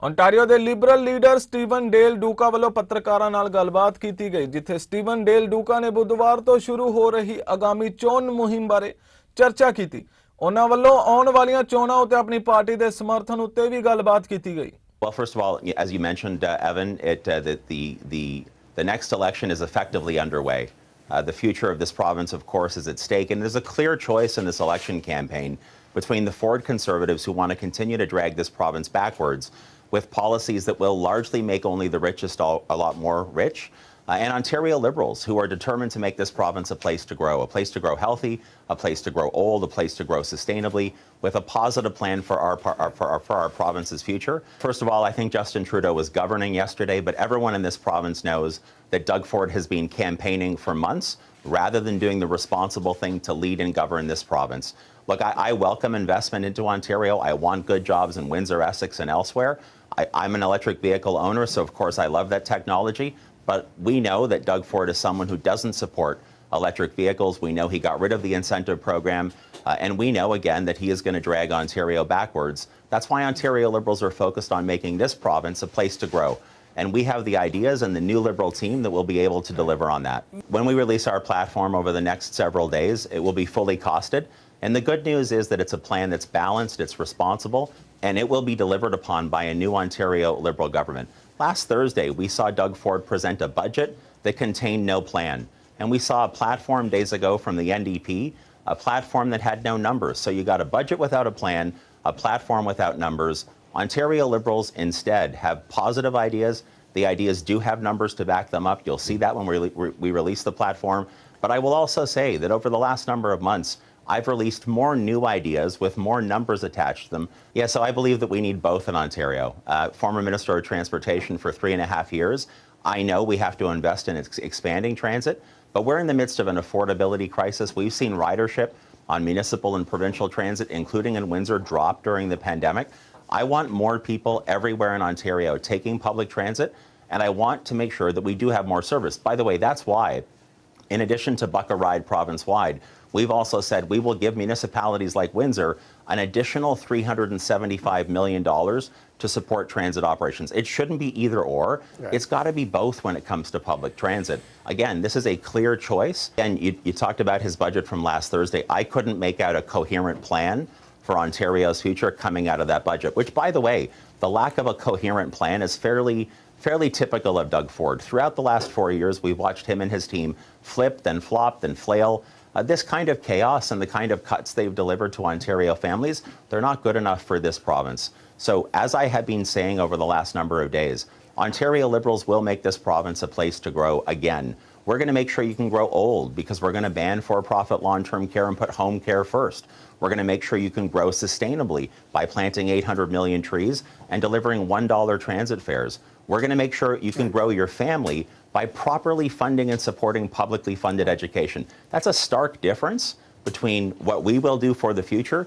Ontario के liberal leader StevenDelDuca वालों पत्रकारां नाल गलबात की गई, जिथे StevenDelDuca ने बुधवार तो शुरू हो रही आगामी चोण मुहिम बारे चर्चा की। उन्हां वालों आउण वालियां चोणां उत्ते अपनी पार्टी के समर्थन उत्ते भी गलबात की गई। Well, first of all, as you mentioned, Evan, the next election is effectively underway. The future of this province, of course, is at stake, and there's a clear choice in this election campaign between the Ford Conservatives, who want to continue to drag this province backwards with policies that will largely make only the richest a lot more rich, and Ontario Liberals, who are determined to make this province a place to grow healthy, a place to grow old, a place to grow sustainably, with a positive plan for our province's future. First of all, I think Justin Trudeau was governing yesterday, but everyone in this province knows that Doug Ford has been campaigning for months rather than doing the responsible thing to lead and govern this province. Look, I welcome investment into Ontario. I want good jobs in Windsor, Essex, and elsewhere. I'm an electric vehicle owner, so of course I love that technology. But we know that Doug Ford is someone who doesn't support electric vehicles. We know he got rid of the incentive program. And we know, again, that he is going to drag Ontario backwards. That's why Ontario Liberals are focused on making this province a place to grow. And we have the ideas and the new Liberal team that will be able to deliver on that. When we release our platform over the next several days, it will be fully costed. And the good news is that it's a plan that's balanced, it's responsible, and it will be delivered upon by a new Ontario Liberal government. Last Thursday, we saw Doug Ford present a budget that contained no plan. And we saw a platform days ago from the NDP, a platform that had no numbers. So you got a budget without a plan, a platform without numbers. Ontario Liberals instead have positive ideas. The ideas do have numbers to back them up. You'll see that when we release the platform. But I will also say that over the last number of months, I've released more new ideas with more numbers attached to them. Yeah, so I believe that we need both in Ontario. Former Minister of Transportation for 3.5 years. I know we have to invest in expanding transit, but we're in the midst of an affordability crisis. We've seen ridership on municipal and provincial transit, including in Windsor, drop during the pandemic. I want more people everywhere in Ontario taking public transit, and I want to make sure that we do have more service. By the way, that's why, in addition to Buck a Ride province-wide, we've also said we will give municipalities like Windsor an additional $375 million to support transit operations. It shouldn't be either or. Right. It's got to be both when it comes to public transit. Again, this is a clear choice. And you talked about his budget from last Thursday. I couldn't make out a coherent plan for Ontario's future coming out of that budget, which, by the way, the lack of a coherent plan is fairly typical of Doug Ford. Throughout the last 4 years, we've watched him and his team flip, then flop, then flail. This kind of chaos and the kind of cuts they've delivered to Ontario families, they're not good enough for this province. So as I have been saying over the last number of days, Ontario Liberals will make this province a place to grow again. We're going to make sure you can grow old because we're going to ban for-profit long-term care and put home care first. We're going to make sure you can grow sustainably by planting 800 million trees and delivering $1 transit fares. We're going to make sure you can grow your family by properly funding and supporting publicly funded education. That's a stark difference between what we will do for the future